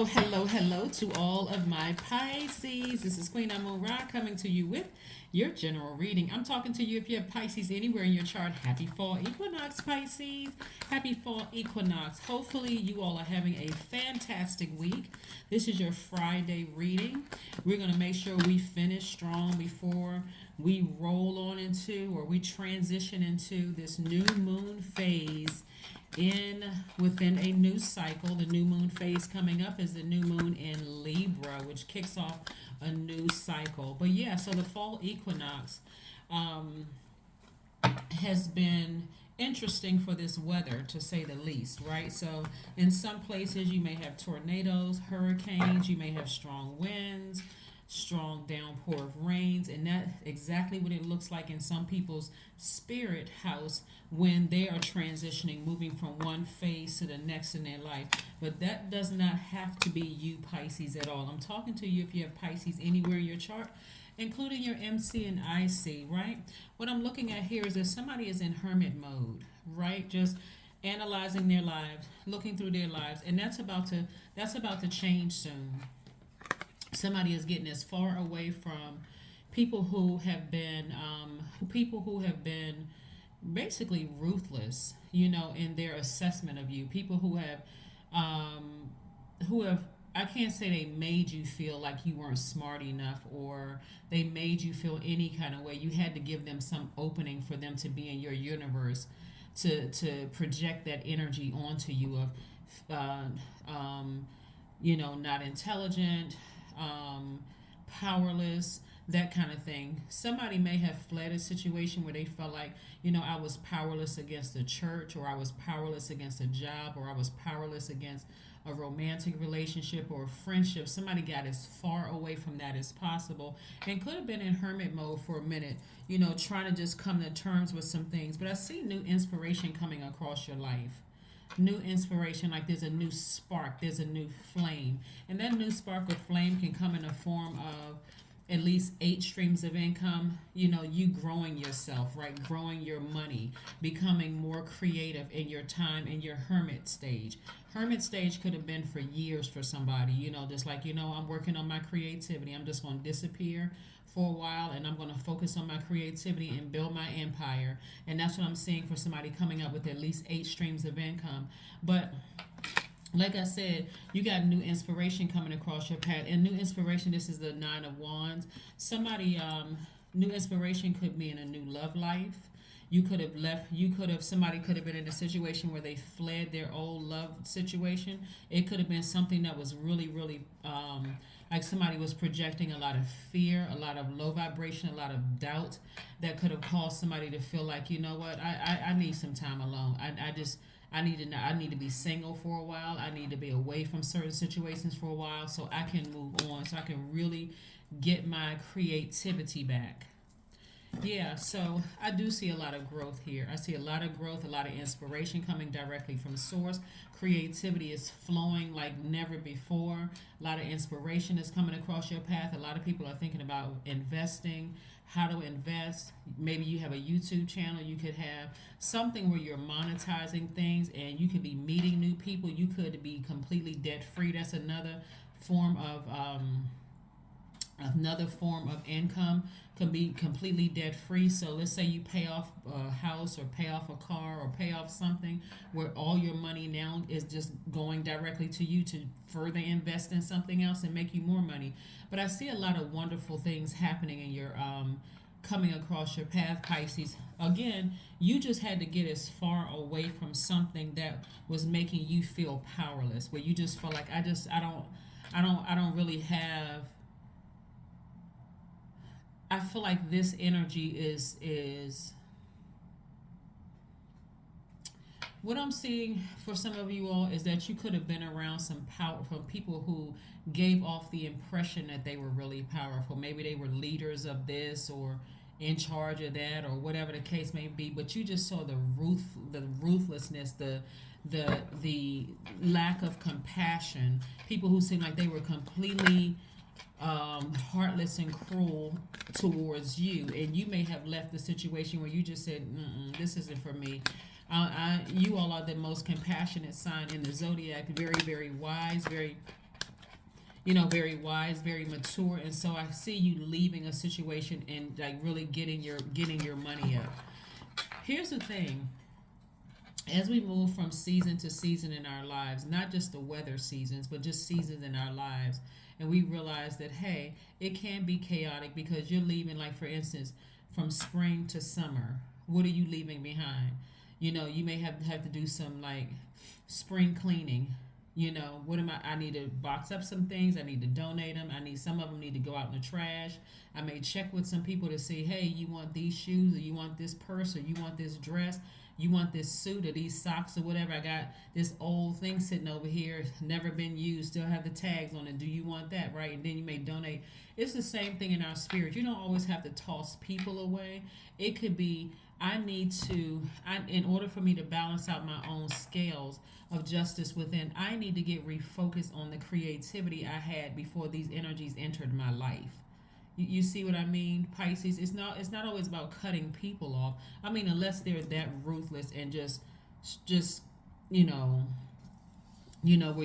Oh, hello to all of my Pisces. This is Queen Amun Ra coming to you with your general reading. I'm talking to you if you have Pisces anywhere in your chart. Happy fall equinox, Pisces. Happy fall equinox. Hopefully, you all are having a fantastic week. This is your Friday reading. We're going to make sure we finish strong before we roll on into or we transition into this new moon phase in within a new cycle. The new moon phase coming up is the new moon in Libra, which kicks off a new cycle. But yeah, so the fall equinox um, has been interesting for this weather, to say the least, right? So in some places you may have tornadoes, hurricanes, you may have strong winds, strong downpour of rains, and that's exactly what it looks like in some people's spirit house when they are transitioning, moving from one phase to the next in their life. But that does not have to be you, Pisces, at all. I'm talking to you if you have Pisces anywhere in your chart, including your MC and IC, right? What I'm looking at here is that somebody is in hermit mode, right? Just analyzing their lives, looking through their lives, and that's about to change soon. Somebody is getting as far away from people who have been basically ruthless, in their assessment of you. People um, who have I can't say they made you feel like you weren't smart enough, or they made you feel any kind of way. You had to give them some opening for them to be in your universe, to project that energy onto you of not intelligent, powerless, that kind of thing. Somebody may have fled a situation where they felt like, I was powerless against the church, or I was powerless against a job, or I was powerless against a romantic relationship or a friendship. Somebody got as far away from that as possible and could have been in hermit mode for a minute, trying to just come to terms with some things. But I see new inspiration coming across your life. New inspiration, like there's a new spark, there's a new flame, and that new spark or flame can come in the form of at least 8 streams of income. You growing yourself, right? Growing your money, becoming more creative in your time in your hermit stage. Hermit stage could have been for years for somebody, just like, I'm working on my creativity. I'm just going to disappear for a while, and I'm going to focus on my creativity and build my empire. And that's what I'm seeing for somebody coming up with at least 8 streams of income. But like I said, you got new inspiration coming across your path. And new inspiration, this is the Nine of Wands. New inspiration could be in a new love life. Somebody could have been in a situation where they fled their old love situation. It could have been something that was really, really, like somebody was projecting a lot of fear, a lot of low vibration, a lot of doubt that could have caused somebody to feel like, you know what, I need some time alone. I need to be single for a while. I need to be away from certain situations for a while so I can move on, so I can really get my creativity back. Yeah, so I do see a lot of growth here. I see a lot of growth, a lot of inspiration coming directly from source. Creativity is flowing like never before. A lot of inspiration is coming across your path. A lot of people are thinking about investing, how to invest. Maybe you have a YouTube channel. You could have something where you're monetizing things and you could be meeting new people. You could be completely debt free. That's form of another form of income. Can be completely debt free. So let's say you pay off a house, or pay off a car, or pay off something where all your money now is just going directly to you to further invest in something else and make you more money. But I see a lot of wonderful things happening in your coming across your path, Pisces. Again, you just had to get as far away from something that was making you feel powerless, where you just felt like I don't really have. I feel like this energy is what I'm seeing for some of you all, is that you could have been around some power from people who gave off the impression that they were really powerful. Maybe they were leaders of this, or in charge of that, or whatever the case may be. But you just saw the ruthlessness, the lack of compassion. People who seemed like they were completely heartless and cruel towards you, and you may have left the situation where you just said, "This isn't for me." You all are the most compassionate sign in the zodiac. Very, very wise, very very wise, very mature. And so I see you leaving a situation and like really getting your money up. Here's the thing. As we move from season to season in our lives, not just the weather seasons, but just seasons in our lives, and we realize that, hey, it can be chaotic because you're leaving, like, for instance, from spring to summer. What are you leaving behind? You may have to do some, like, spring cleaning. What am I need to box up some things. I need to donate them. Some of them need to go out in the trash. I may check with some people to see, hey, you want these shoes, or you want this purse, or you want this dress, you want this suit or these socks or whatever. I got this old thing sitting over here, never been used, still have the tags on it. Do you want that, right? And then you may donate. It's the same thing in our spirit. You don't always have to toss people away. It could be, in order for me to balance out my own scales of justice within, I need to get refocused on the creativity I had before these energies entered my life. You see what I mean, Pisces? It's not always about cutting people off. I mean, unless they're that ruthless and just where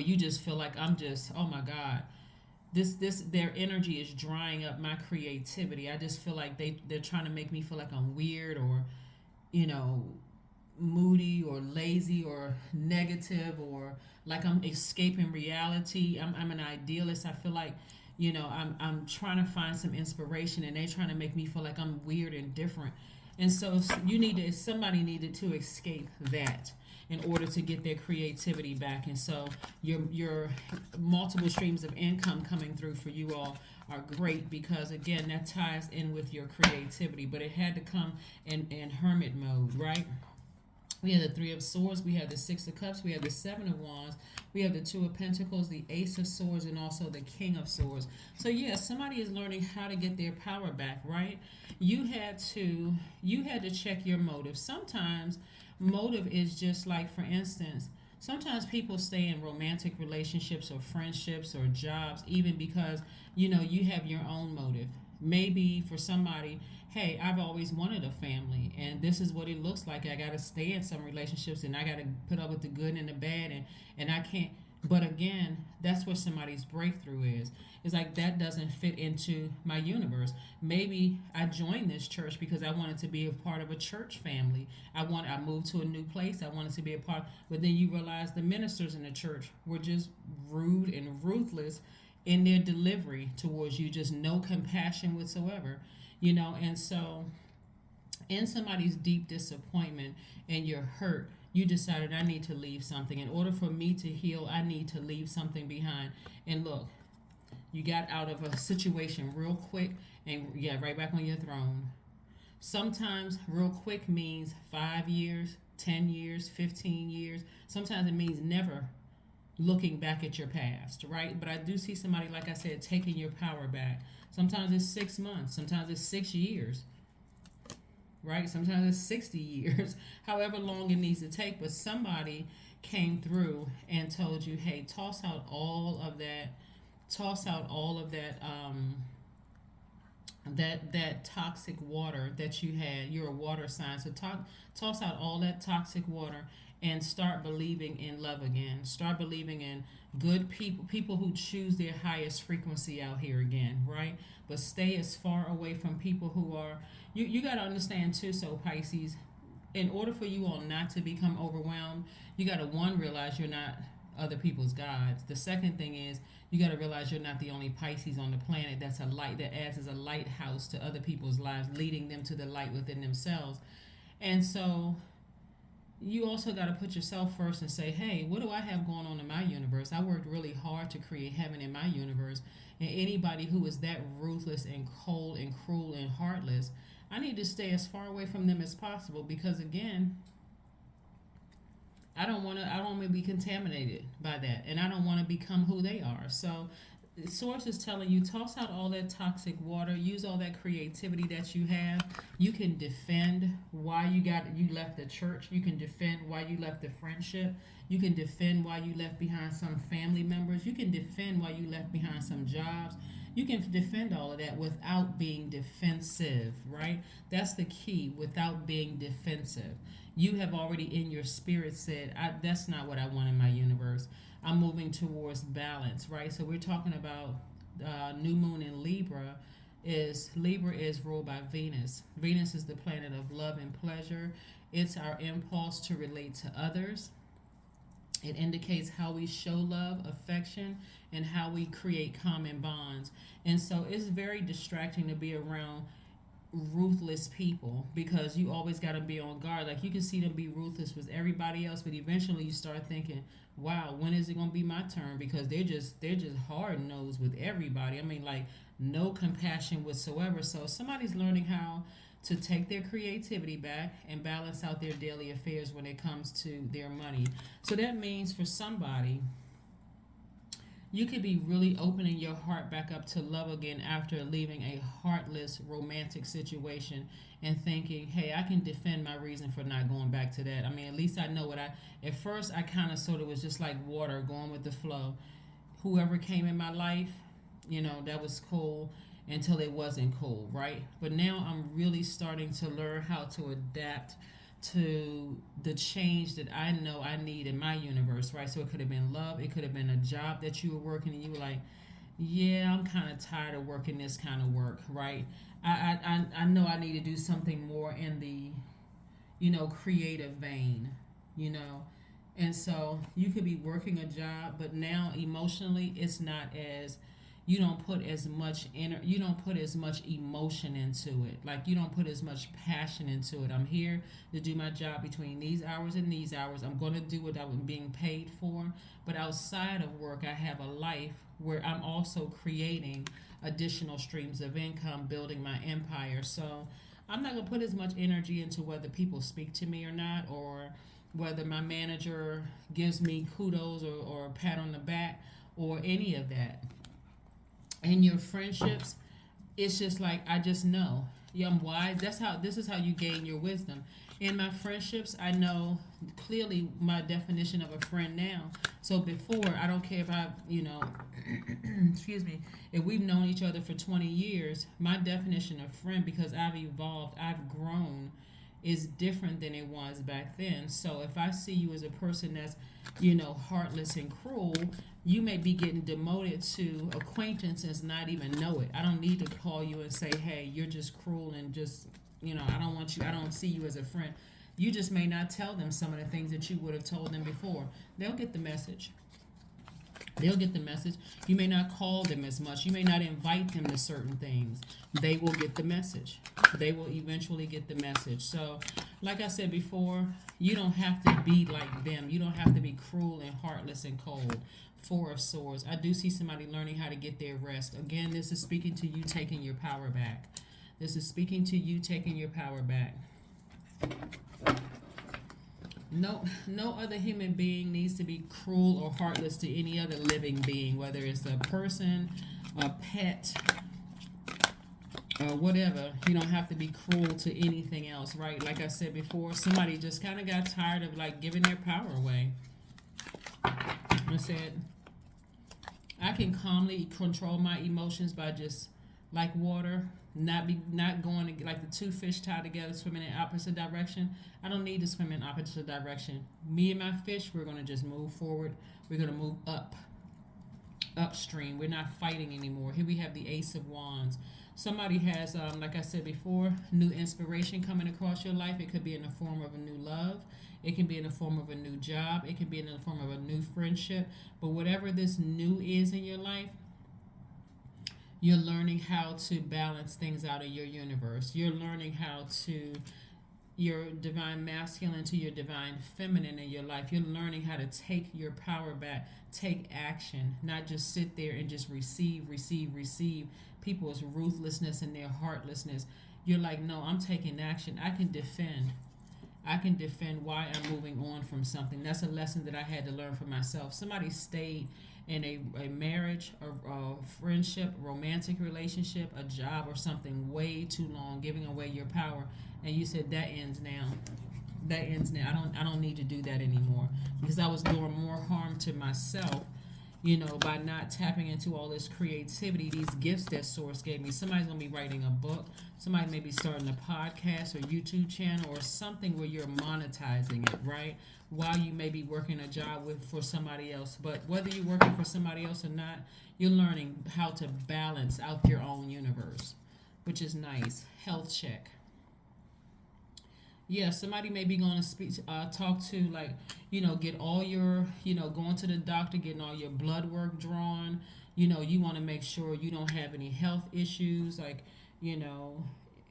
you just feel like, I'm just, oh my God, this their energy is drying up my creativity. I just feel like they're trying to make me feel like I'm weird, or you know moody, or lazy, or negative, or like I'm escaping reality. I'm an idealist. I feel like I'm trying to find some inspiration, and they're trying to make me feel like I'm weird and different. And so somebody needed to escape that in order to get their creativity back. And so your multiple streams of income coming through for you all are great, because again, that ties in with your creativity. But it had to come in hermit mode, right? We have the Three of Swords, we have the Six of Cups, we have the Seven of Wands, we have the Two of Pentacles, the Ace of Swords, and also the King of Swords. So yeah, somebody is learning how to get their power back, right? You had to check your motive. Sometimes motive is just like, for instance, sometimes people stay in romantic relationships or friendships or jobs even because you have your own motive. Maybe for somebody, hey, I've always wanted a family, and this is what it looks like. I got to stay in some relationships, and I got to put up with the good and the bad, and I can't. But again, that's where somebody's breakthrough is. It's like, that doesn't fit into my universe. Maybe I joined this church because I wanted to be a part of a church family. I moved to a new place. I wanted to be a part. But then you realize the ministers in the church were just rude and ruthless in their delivery towards you, just no compassion whatsoever. And so in somebody's deep disappointment and you're hurt, you decided, I need to leave something. In order for me to heal, I need to leave something behind. And look, you got out of a situation real quick and you got right back on your throne. Sometimes real quick means 5 years, 10 years, 15 years. Sometimes it means never looking back at your past, right? But I do see somebody, like I said, taking your power back. Sometimes it's 6 months, sometimes it's 6 years, right? Sometimes it's 60 years, however long it needs to take. But somebody came through and told you, hey, toss out all of that, that toxic water that you had. You're a water sign, so toss out all that toxic water and start believing in love again. Start believing in good people who choose their highest frequency out here again, right? But stay as far away from people who are, you got to understand too, so Pisces, in order for you all not to become overwhelmed, you got to, one, realize you're not other people's gods. The second thing is, you got to realize you're not the only Pisces on the planet that's a light, that adds as a lighthouse to other people's lives, leading them to the light within themselves. And so you also got to put yourself first and say, hey, what do I have going on in my universe? I worked really hard to create heaven in my universe. And anybody who is that ruthless and cold and cruel and heartless, I need to stay as far away from them as possible, because again, I don't want to be contaminated by that, and I don't want to become who they are. So the source is telling you, toss out all that toxic water, use all that creativity that you have. You can defend why you left the church. You can defend why you left the friendship. You can defend why you left behind some family members. You can defend why you left behind some jobs. You can defend all of that without being defensive, right? That's the key, without being defensive. You have already in your spirit said, that's not what I want in my universe. I'm moving towards balance, right? So we're talking about new moon in Libra is ruled by Venus. Venus is the planet of love and pleasure. It's our impulse to relate to others. It indicates how we show love, affection, and how we create common bonds. And so it's very distracting to be around ruthless people, because you always got to be on guard. Like, you can see them be ruthless with everybody else, but eventually you start thinking, wow, when is it going to be my turn? Because they're just hard nosed with everybody. I mean, like, no compassion whatsoever. So somebody's learning how to take their creativity back and balance out their daily affairs when it comes to their money. So that means for somebody, you could be really opening your heart back up to love again after leaving a heartless romantic situation and thinking, hey, I can defend my reason for not going back to that. I mean, at least I know at first I kind of sort of was just like water going with the flow. Whoever came in my life, that was cool until it wasn't cool, right? But now I'm really starting to learn how to adapt to the change that I know I need in my universe, right? So it could have been love, it could have been a job that you were working and you were like, yeah, I'm kind of tired of working this kind of work, right? I know I need to do something more in the, creative vein, and so you could be working a job, but now emotionally it's not as, you don't put as much emotion into it. Like, you don't put as much passion into it. I'm here to do my job between these hours and these hours. I'm going to do what I'm being paid for. But outside of work, I have a life where I'm also creating additional streams of income, building my empire. So I'm not going to put as much energy into whether people speak to me or not, or whether my manager gives me kudos or a pat on the back or any of that. In your friendships, it's just like, I just know. Yeah, I'm wise. This is how you gain your wisdom. In my friendships, I know clearly my definition of a friend now. So before, I don't care if excuse me, if we've known each other for 20 years, my definition of friend, because I've evolved, I've grown, is different than it was back then. So if I see you as a person that's, heartless and cruel, you may be getting demoted to acquaintances, not even know it. I don't need to call you and say, hey, you're just cruel and just, I don't want you, I don't see you as a friend. You just may not tell them some of the things that you would have told them before. They'll get the message. You may not call them as much. You may not invite them to certain things. They will get the message. They will eventually get the message. So, like I said before, you don't have to be like them. You don't have to be cruel and heartless and cold. Four of Swords. I do see somebody learning how to get their rest. Again, this is speaking to you taking your power back. No other human being needs to be cruel or heartless to any other living being, whether it's a person, a pet, or whatever. You don't have to be cruel to anything else, right? Like I said before, somebody just kind of got tired of like giving their power away. I said, I can calmly control my emotions by just, like water, not going to, like the two fish tied together swimming in opposite direction. I don't need to swim in opposite direction. Me and my fish, we're going to just move forward. We're going to move upstream. We're not fighting anymore. Here we have the Ace of Wands. Somebody has, like I said before, new inspiration coming across your life. It could be in the form of a new love. It can be in the form of a new job. It can be in the form of a new friendship. But whatever this new is in your life, you're learning how to balance things out in your universe. You're learning how to, your divine masculine to your divine feminine in your life. You're learning how to take your power back, take action, not just sit there and just receive people's ruthlessness and their heartlessness. You're like, no, I'm taking action. I can defend why I'm moving on from something. That's a lesson that I had to learn for myself. Somebody stayed in a marriage, a friendship, romantic relationship, a job, or something way too long, giving away your power, and you said that ends now. I don't need to do that anymore, because I was doing more harm to myself by not tapping into all this creativity, these gifts that Source gave me. Somebody's going to be writing a book. Somebody may be starting a podcast or YouTube channel or something where you're monetizing it, right? While you may be working a job for somebody else. But whether you're working for somebody else or not, you're learning how to balance out your own universe, which is nice. Health check. Yeah, somebody may be going to talk to, like, get all your, going to the doctor, getting all your blood work drawn. You want to make sure you don't have any health issues, like, you know,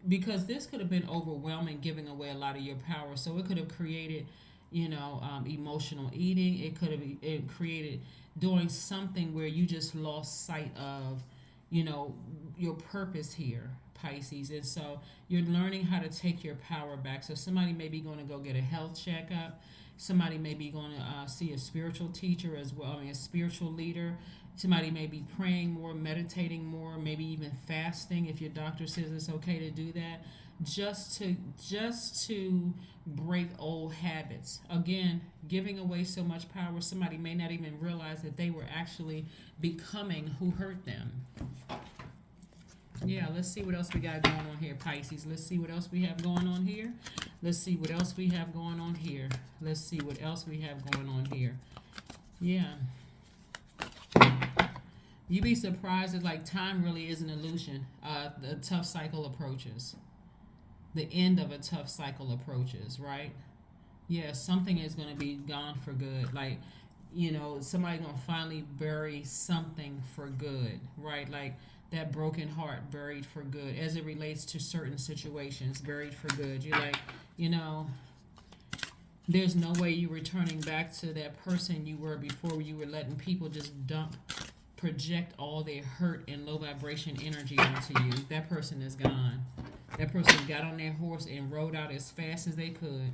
because this could have been overwhelming, giving away a lot of your power. So it could have created, emotional eating. It created doing something where you just lost sight of, your purpose here, Pisces. And so you're learning how to take your power back. So somebody may be going to go get a health checkup. Somebody may be going to see a spiritual teacher as well, a spiritual leader. Somebody may be praying more, meditating more, maybe even fasting if your doctor says it's okay to do that. Just to break old habits. Again, giving away so much power, somebody may not even realize that they were actually becoming who hurt them. Yeah, let's see what else we got going on here, Pisces. Let's see what else we have going on here. Let's see what else we have going on here. Let's see what else we have going on here. Yeah. You'd be surprised that, like, time really is an illusion. The tough cycle approaches. The end of a tough cycle approaches, right? Yeah, something is going to be gone for good. Like, somebody's going to finally bury something for good, right? Like, that broken heart buried for good as it relates to certain situations, buried for good. You're like, there's no way you're returning back to that person you were before, you were letting people just project all their hurt and low vibration energy onto you. That person is gone. That person got on their horse and rode out as fast as they could.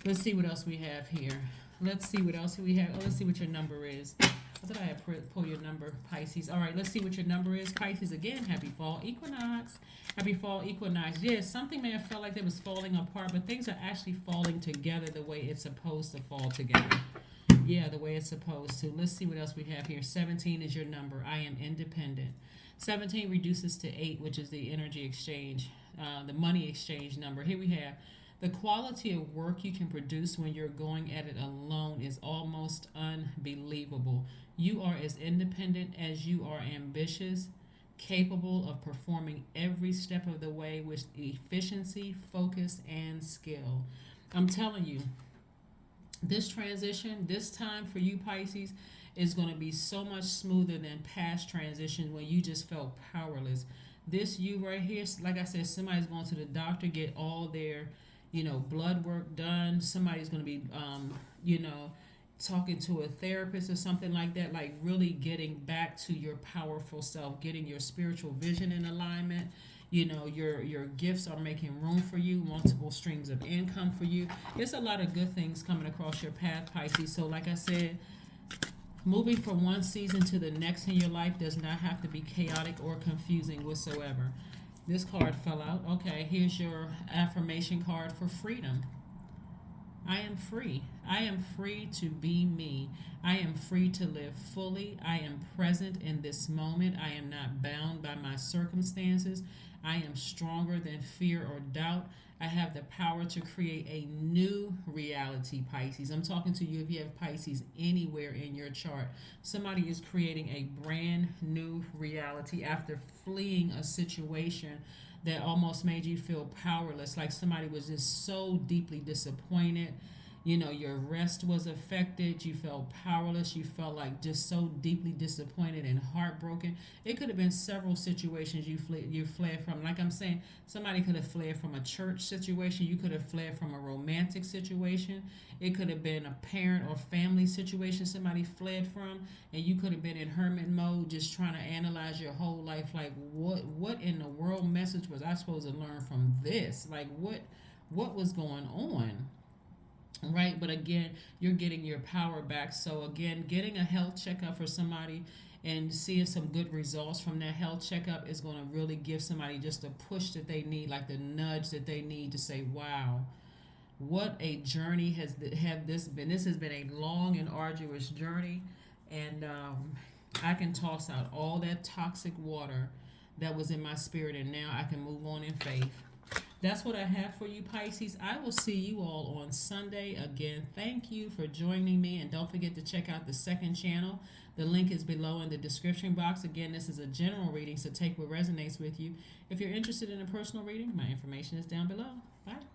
Let's see what else we have here. Let's see what else we have. Oh, let's see what your number is. I thought I had pull your number, Pisces. All right, let's see what your number is, Pisces. Again, happy fall equinox. Happy fall equinox. Yes, something may have felt like it was falling apart, but things are actually falling together the way it's supposed to fall together. Yeah, the way it's supposed to. Let's see what else we have here. 17 is your number. I am independent. 17 reduces to 8, which is the energy exchange, the money exchange number. Here we have the quality of work you can produce when you're going at it alone is almost unbelievable. You are as independent as you are ambitious, capable of performing every step of the way with efficiency, focus, and skill. I'm telling you, this transition, this time for you, Pisces, is going to be so much smoother than past transitions when you just felt powerless. This you right here, like I said, somebody's going to the doctor, get all their blood work done. Somebody's going to be, talking to a therapist or something like that, like really getting back to your powerful self, getting your spiritual vision in alignment. Your gifts are making room for you, multiple streams of income for you. There's a lot of good things coming across your path, Pisces. So like I said, moving from one season to the next in your life does not have to be chaotic or confusing whatsoever. This card fell out. Okay, here's your affirmation card for freedom. I am free. I am free to be me. I am free to live fully. I am present in this moment. I am not bound by my circumstances. I am stronger than fear or doubt. I have the power to create a new reality, Pisces. I'm talking to you if you have Pisces anywhere in your chart. Somebody is creating a brand new reality after fleeing a situation that almost made you feel powerless, like somebody was just so deeply disappointed. Your rest was affected. You felt powerless. You felt like just so deeply disappointed and heartbroken. It could have been several situations you fled from. Like I'm saying, somebody could have fled from a church situation. You could have fled from a romantic situation. It could have been a parent or family situation somebody fled from, and you could have been in hermit mode, just trying to analyze your whole life. Like, what in the world message was I supposed to learn from this? Like, what was going on? Right, but again, you're getting your power back. So again, getting a health checkup for somebody and seeing some good results from that health checkup is going to really give somebody just a push that they need, like the nudge that they need to say, wow, what a journey have this been. This has been a long and arduous journey, and I can toss out all that toxic water that was in my spirit, and now I can move on in faith. That's what I have for you, Pisces. I will see you all on Sunday. Again, thank you for joining me, and don't forget to check out the second channel. The link is below in the description box. Again, this is a general reading, so take what resonates with you. If you're interested in a personal reading, my information is down below. Bye.